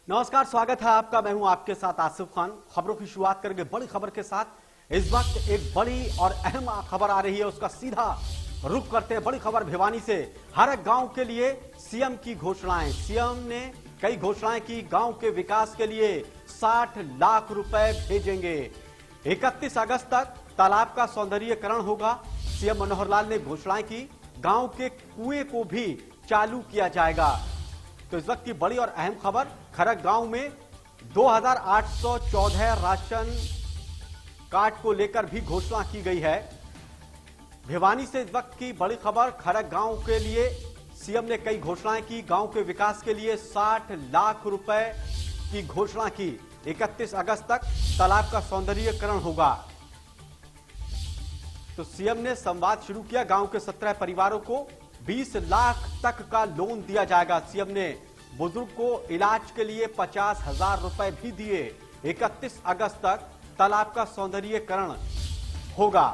नमस्कार, स्वागत है आपका। मैं हूं आपके साथ आसिफ खान। खबरों की शुरुआत करेंगे बड़ी खबर के साथ। इस वक्त एक बड़ी और अहम खबर आ रही है, उसका सीधा रुख करते हैं। बड़ी खबर भिवानी से। हर एक गांव के लिए सीएम की घोषणाएं। सीएम ने कई घोषणाएं की। गांव के विकास के लिए 60 लाख रुपए भेजेंगे। 31 अगस्त तक तालाब का सौंदर्यीकरण होगा। सीएम मनोहर लाल ने घोषणाएं की। गांव के कुएं को भी चालू किया जाएगा। तो इस वक्त की बड़ी और अहम खबर, खरक गांव में 2814 राशन कार्ड को लेकर भी घोषणा की गई है। भिवानी से इस वक्त की बड़ी खबर, खरक गांव के लिए सीएम ने कई घोषणाएं की। गांव के विकास के लिए 60 लाख रुपए की घोषणा की। 31 अगस्त तक तालाब का सौंदर्यीकरण होगा। तो सीएम ने संवाद शुरू किया। गांव के 17 परिवारों को 20 लाख तक का लोन दिया जाएगा। सीएम ने बुजुर्ग को इलाज के लिए 50,000 रुपए भी दिए। 31 अगस्त तक तालाब का सौंदर्यीकरण होगा।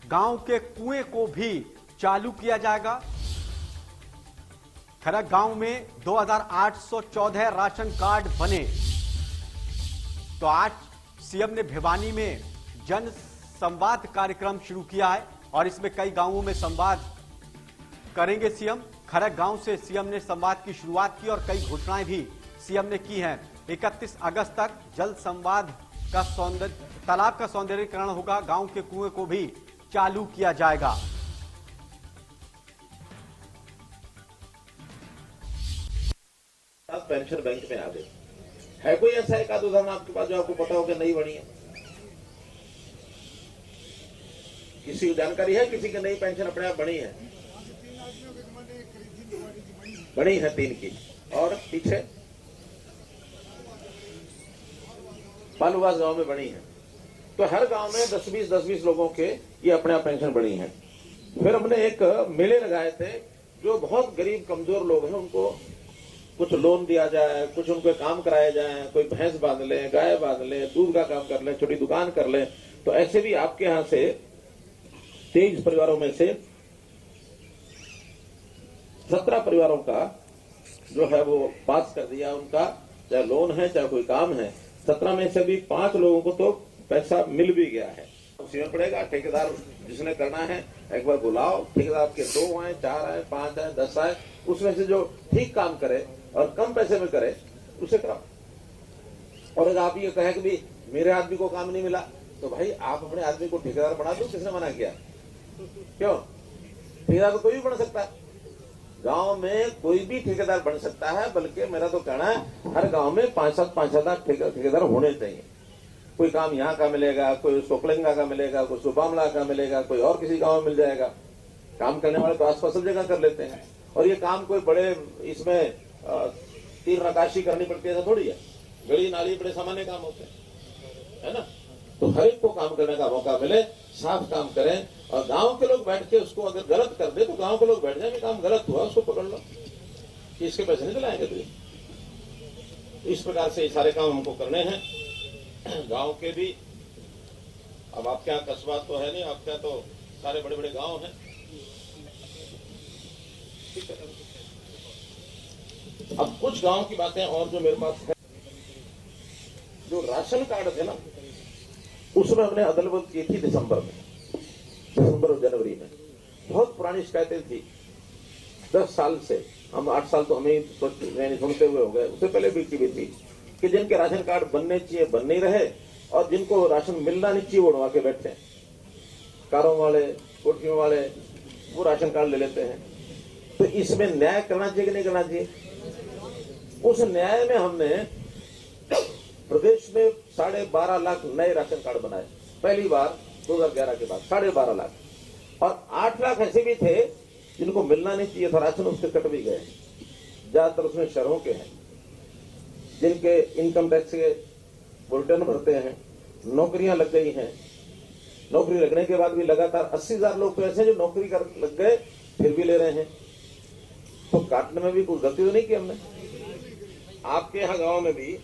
गांव के कुएं को भी चालू किया जाएगा। खरक गांव में 2814 राशन कार्ड बने। तो आज सीएम ने भिवानी में जन संवाद कार्यक्रम शुरू किया है और इसमें कई गांवों में संवाद करेंगे सीएम। खरक गांव से सीएम ने संवाद की शुरुआत की और कई घोषणाएं भी सीएम ने की हैं। 31 अगस्त तक जल संवाद का तालाब का सौंदर्यीकरण होगा। गांव के कुएं को भी चालू किया जाएगा। पेंशन बैंक में आ गए। है कोई ऐसा एक आध उदाहरण आपके पास जो आपको पता हो कि नहीं बनी है? किसी को जानकारी है किसी की नई पेंशन अपने आप बनी है? बनी है 3 की। और पीछे पालूवास गांव में बनी है। तो हर गांव में 10-20 लोगों के ये अपने आप पेंशन बनी है। फिर हमने एक मेले लगाए थे। जो बहुत गरीब कमजोर लोग हैं उनको कुछ लोन दिया जाए, कुछ उनको काम कराया जाए। कोई भैंस बांध ले, गाय बांध ले, दूध का काम कर ले, छोटी दुकान कर ले। तो ऐसे भी आपके यहां से 23 परिवारों में से 17 परिवारों का जो है वो पास कर दिया। उनका चाहे लोन है चाहे कोई काम है। 17 में से भी 5 लोगों को तो पैसा मिल भी गया है। सीमा पड़ेगा, ठेकेदार जिसने करना है एक बार बुलाओ। ठेकेदार आपके 2 आए, 4 आए, 5 आए, 10 आए, उसमें से जो ठीक काम करे और कम पैसे में करे उसे कराओ। और अगर आप ये कहें कि भी मेरे आदमी को काम नहीं मिला, तो भाई आप अपने आदमी को ठेकेदार बना दो। किसने मना किया? क्यों? ठेकेदार तो कोई भी बन सकता है। गांव में कोई भी ठेकेदार बन सकता है। बल्कि मेरा तो कहना है हर गांव में 5-7 ठेकेदार होने चाहिए। कोई काम यहाँ का मिलेगा, कोई उसको कलिंगा का मिलेगा, कोई उसको बामला का मिलेगा, कोई और किसी गांव में मिल जाएगा। काम करने वाले तो आसपास सब जगह कर लेते हैं। और ये काम कोई बड़े इसमें तीर नकाशी करनी पड़ती है ऐसा थोड़ी है। गली नाली बड़े सामान्य काम होते हैं, है ना? तो हर एक को काम करने का मौका मिले, साफ काम करें। और गांव के लोग बैठ के उसको अगर गलत कर दे तो गांव के लोग बैठ जाए, काम गलत हुआ उसको पकड़ लो, इसके पैसे नहीं दिलाएंगे तो। इस प्रकार से ये सारे काम हमको करने हैं गांव के भी। अब आपके यहाँ कस्बा तो है नहीं, आपके यहाँ तो सारे बड़े बड़े गांव हैं। ठीक है। अब कुछ गांव की बातें और जो मेरे पास है। जो राशन कार्ड थे ना, उसमें हमने अदल बदल की थी दिसंबर और जनवरी में। बहुत पुरानी शिकायतें थी 10 साल से। हम 8 साल तो हमें सुनते हुए हो गए। उससे पहले भी की थी कि जिनके राशन कार्ड बनने चाहिए बन नहीं रहे, और जिनको राशन मिलना नहीं चाहिए वो उड़वा के बैठते हैं। कारों वाले, कोठियों वाले वो राशन कार्ड ले लेते हैं। तो इसमें न्याय करना चाहिए कि नहीं करना चाहिए? उस न्याय में हमने प्रदेश में 12.5 लाख नए राशन कार्ड बनाए। पहली बार 2011 के बाद 12.5 लाख। और 8 लाख ऐसे भी थे जिनको मिलना नहीं चाहिए था राशन, उससे कट भी गए। ज्यादातर उसमें शहरों के हैं जिनके इनकम टैक्स के बुलेटिन भरते हैं। नौकरियां लग गई हैं। नौकरी लगने के बाद भी लगातार 80,000 लोग तो ऐसे जो नौकरी कर लग गए फिर भी ले रहे हैं। तो काटने में भी कुछ गलती तो नहीं की हमने। आपके यहाँ गांव में भी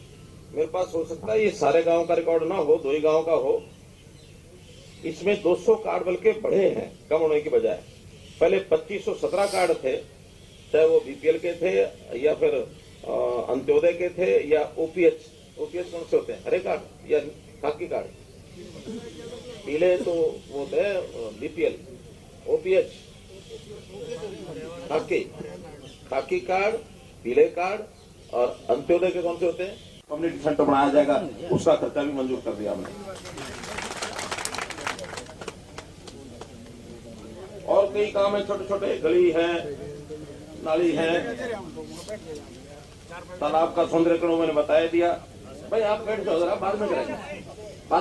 मेरे पास हो सकता है ये सारे गांव का रिकॉर्ड ना हो, 2 ही गांव का हो। इसमें 200 कार्ड बल्कि बढ़े हैं कम होने की बजाय। पहले 2517 कार्ड थे, चाहे वो बीपीएल के थे या फिर अंत्योदय के थे या ओपीएच कौन से होते हैं, हरे कार्ड या खाकी कार्ड? पीले तो वो होते हैं बीपीएल, ओपीएच, खाकी कार्ड, पीले कार्ड और अंत्योदय के कौन से होते हैं? कम्युनिटी सेंटर बनाया जाएगा, उसका खर्चा भी मंजूर कर दिया हमने। और कई काम है छोटे छोटे, गली है, नाली है, तालाब का सौंदर्यकरण मैंने बताया दिया। भाई आप बैठ जाओ जरा, बाद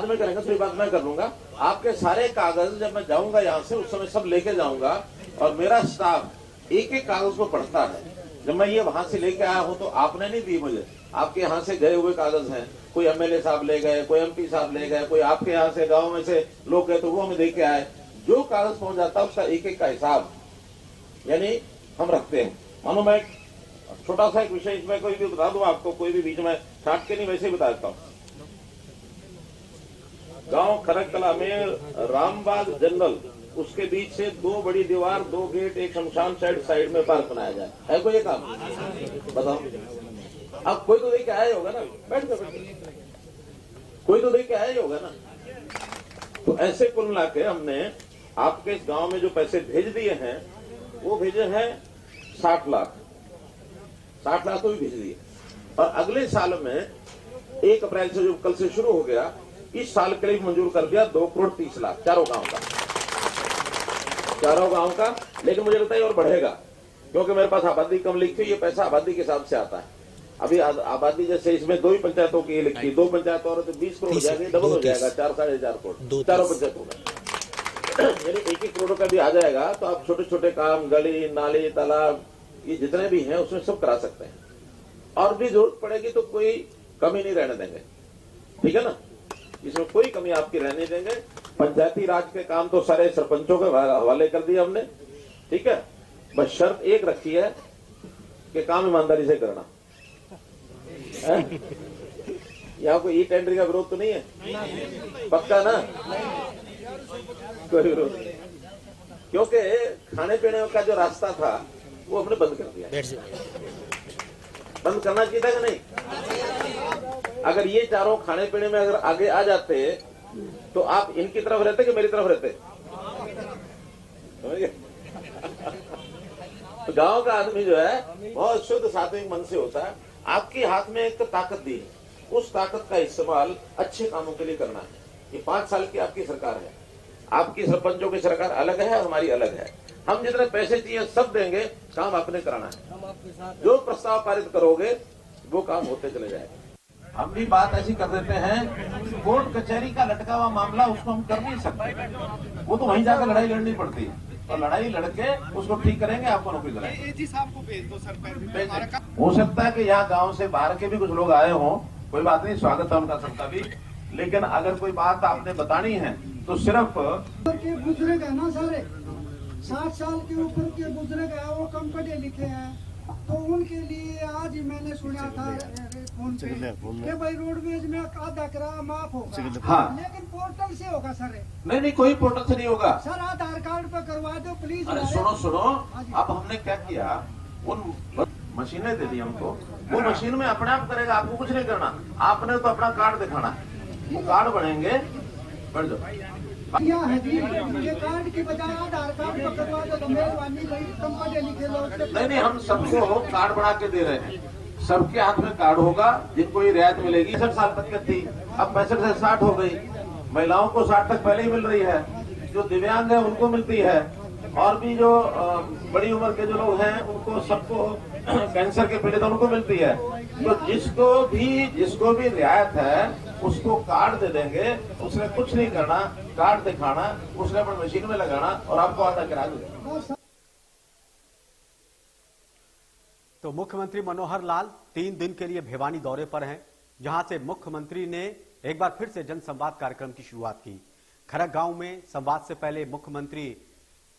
में करेंगे, तो ये बात मैं कर लूंगा। आपके सारे कागज जब मैं जाऊंगा यहाँ से, उस समय सब लेके जाऊंगा और मेरा स्टाफ एक एक कागज को पढ़ता है। जब मैं ये वहां से लेके आया हूँ तो आपने नहीं दी मुझे, आपके यहाँ से गए हुए कागज हैं, कोई एमएलए साहब ले गए, कोई एमपी साहब ले गए, कोई आपके यहाँ से गाँव में से लोग गए तो वो हमें दे के आए। जो कागज पहुंच जाता है उसका एक एक का हिसाब यानी हम रखते हैं। मानो मैं छोटा सा एक विषय इसमें कोई भी बता दूं आपको, कोई भी बीच में छाट के नहीं, वैसे ही बता देता हूं। गांव खरककला में रामबाग जंगल, उसके बीच से 2 बड़ी दीवार, 2 गेट, एक शमशान साइड में पार्क बनाया जाए, है कोई ये काम? बताओ। अब कोई तो देख के आया ही होगा ना, बैठ कर कोई तो देख के आया ही होगा ना। तो ऐसे कुल मिला के हमने आपके इस गांव में जो पैसे भेज दिए हैं वो भेजे हैं 60 लाख तो भी भेज दिए। और अगले साल में 1 अप्रैल से जो कल से शुरू हो गया, इस साल के लिए मंजूर कर दिया 2 करोड़ 30 लाख चारों गांव का। लेकिन मुझे लगता है और बढ़ेगा, क्योंकि मेरे पास आबादी कम लिखी, ये पैसा आबादी के हिसाब से आता है। अभी आबादी जैसे इसमें 2 ही पंचायतों की लिखी, 2 पंचायत और तो 20 करोड़ हो जाएगा, डबल हो जाएगा, 4-4.5 करोड़ चारों पंचायतों का, यानी 1-1 करोड़ का भी आ जाएगा। तो आप छोटे छोटे काम, गली, नाली, तालाब, ये जितने भी हैं उसमें सब करा सकते हैं। और भी जरूरत पड़ेगी तो कोई कमी नहीं रहने देंगे, ठीक है ना, इसमें कोई कमी आपकी रहने देंगे। पंचायती राज के काम तो सारे सरपंचों के हवाले कर दिए हमने, ठीक है। बस शर्त एक रखी है कि काम ईमानदारी से करना। यहाँ कोई ई टेंडरिंग का विरोध तो नहीं है? पक्का ना? कोई विरोध नहीं, क्योंकि खाने पीने का जो रास्ता था वो हमने बंद कर दिया। बंद करना चाहिए था कि नहीं? अगर ये चारों खाने पीने में अगर आगे आ जाते तो आप इनकी तरफ रहते कि मेरी तरफ रहते? तो गांव का आदमी जो है बहुत शुद्ध सात्विक मन से होता है। आपके हाथ में एक ताकत दी है, उस ताकत का इस्तेमाल अच्छे कामों के लिए करना है। ये 5 साल की आपकी सरकार है, आपकी सरपंचों की सरकार अलग है, हमारी अलग है। हम जितने पैसे चाहिए सब देंगे, काम आपने कराना है। जो प्रस्ताव पारित करोगे वो काम होते चले जाएगा। हम भी बात ऐसी कर देते हैं, कोर्ट कचहरी का लटका हुआ मामला उसको हम कर नहीं सकते, वो तो वहीं जाकर लड़ाई लड़नी पड़ती है, और लड़ाई लड़के उसको ठीक करेंगे, आपको नौकरी कराएंगे। एजी साहब को भेज दो सर। हो सकता है कि यहाँ गांव से बाहर के भी कुछ लोग आए हों, कोई बात नहीं, स्वागत है उनका सबका भी। लेकिन अगर कोई बात आपने बतानी है तो सिर्फ बुजुर्ग है ना, सारे 60 साल के ऊपर के बुजुर्ग है, वो कम पढ़े लिखे हैं, तो उनके लिए आज मैंने सुना था फोन पे कि भाई रोडवेज में आधा किराया माफ होगा। हाँ, लेकिन पोर्टल से होगा सर? नहीं, कोई पोर्टल से नहीं होगा सर। आधार कार्ड पे करवा दो प्लीज। अरे सुनो, अब हमने क्या किया, उन मशीनें दे दी हमको, वो मशीन में अपने आप करेगा, आपको कुछ नहीं करना। आपने तो अपना कार्ड दिखाना है, वो कार्ड बनेंगे, बढ़ जाओ। है जी, ये कार्ड की बजाय आधार कार्ड पे करवा दो तो मेहरबानी, भाई कम पढ़े लिखे लोग। नहीं, हम सबको कार्ड बना के दे रहे हैं, सबके हाथ में कार्ड होगा, जिनको ये रियायत मिलेगी। 60 साल तक की थी, अब 65 से 60 हो गई। महिलाओं को 60 तक पहले ही मिल रही है, जो दिव्यांग है उनको मिलती है, और भी जो बड़ी उम्र के जो लोग हैं उनको सबको कैंसर के पीड़ित उनको मिलती है। तो जिसको भी रियायत है उसको कार्ड दे देंगे, उसने कुछ नहीं करना, कार्ड दिखाना, उसने अपनी मशीन में लगाना और आपको आधा किराया देगा। तो मुख्यमंत्री मनोहर लाल 3 दिन के लिए भिवानी दौरे पर हैं, जहां से मुख्यमंत्री ने एक बार फिर से जनसंवाद कार्यक्रम की शुरुआत की। खरक गांव में संवाद से पहले मुख्यमंत्री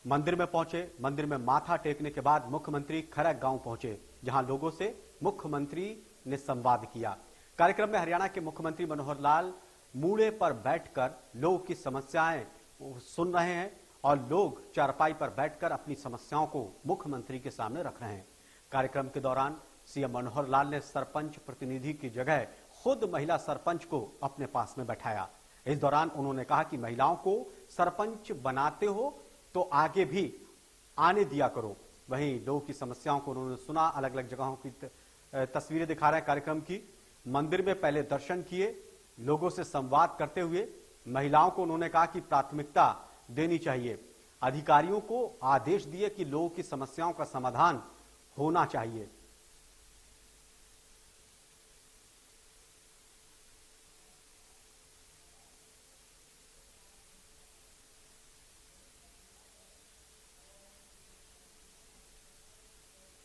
मंदिर में पहुंचे, मंदिर में माथा टेकने के बाद मुख्यमंत्री खरक गांव पहुंचे, जहां लोगों से मुख्यमंत्री ने संवाद किया। कार्यक्रम में हरियाणा के मुख्यमंत्री मनोहर लाल मूड़े पर बैठकर लोगों की समस्याएं सुन रहे हैं और लोग चारपाई पर बैठकर अपनी समस्याओं को मुख्यमंत्री के सामने रख रहे हैं। कार्यक्रम के दौरान सीएम मनोहर लाल ने सरपंच प्रतिनिधि की जगह खुद महिला सरपंच को अपने पास में बैठाया। इस दौरान उन्होंने कहा कि महिलाओं को सरपंच बनाते हो तो आगे भी आने दिया करो। वहीं लोगों की समस्याओं को उन्होंने सुना। अलग अलग जगहों की तस्वीरें दिखा रहे हैं कार्यक्रम की। मंदिर में पहले दर्शन किए, लोगों से संवाद करते हुए महिलाओं को उन्होंने कहा कि प्राथमिकता देनी चाहिए। अधिकारियों को आदेश दिए कि लोगों की समस्याओं का समाधान होना चाहिए।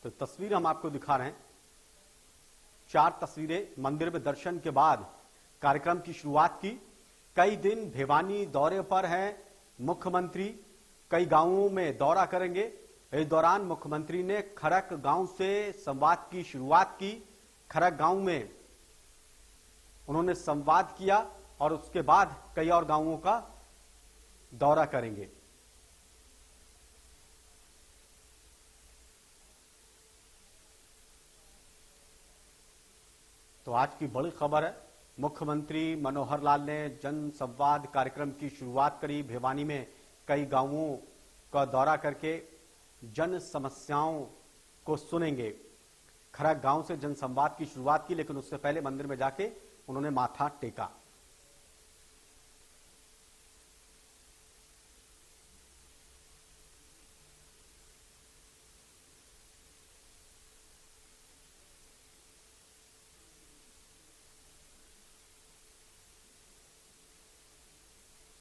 तो तस्वीर हम आपको दिखा रहे हैं। 4 तस्वीरें। मंदिर में दर्शन के बाद कार्यक्रम की शुरुआत की। कई दिन भिवानी दौरे पर हैं मुख्यमंत्री, कई गांवों में दौरा करेंगे। इस दौरान मुख्यमंत्री ने खरक गांव से संवाद की शुरुआत की। खरक गांव में उन्होंने संवाद किया और उसके बाद कई और गांवों का दौरा करेंगे। तो आज की बड़ी खबर है, मुख्यमंत्री मनोहर लाल ने जन संवाद कार्यक्रम की शुरुआत करी। भिवानी में कई गांवों का दौरा करके जन समस्याओं को सुनेंगे। खरक गांव से जन संवाद की शुरुआत की, लेकिन उससे पहले मंदिर में जाके उन्होंने माथा टेका।